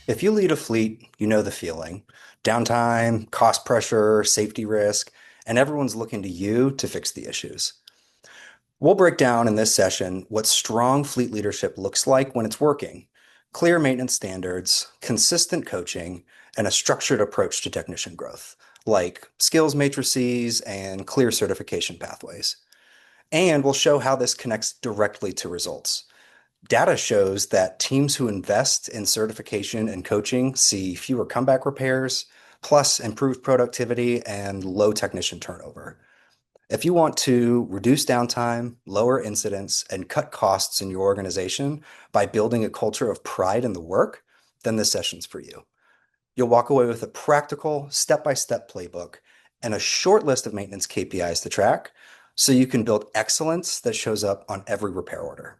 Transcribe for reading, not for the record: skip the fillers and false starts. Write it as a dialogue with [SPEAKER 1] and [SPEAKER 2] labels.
[SPEAKER 1] If you lead a fleet, you know the feeling. Downtime, cost pressure, safety risk, and everyone's looking to you to fix the issues. We'll break down in this session what strong fleet leadership looks like when it's working, clear maintenance standards, consistent coaching, and a structured approach to technician growth, like skills matrices and clear certification pathways. And we'll show how this connects directly to results. Data shows that teams who invest in certification and coaching see fewer comeback repairs, plus improved productivity and low technician turnover. If you want to reduce downtime, lower incidents, and cut costs in your organization by building a culture of pride in the work, then this session's for you. You'll walk away with a practical, step-by-step playbook and a short list of maintenance KPIs to track so you can build excellence that shows up on every repair order.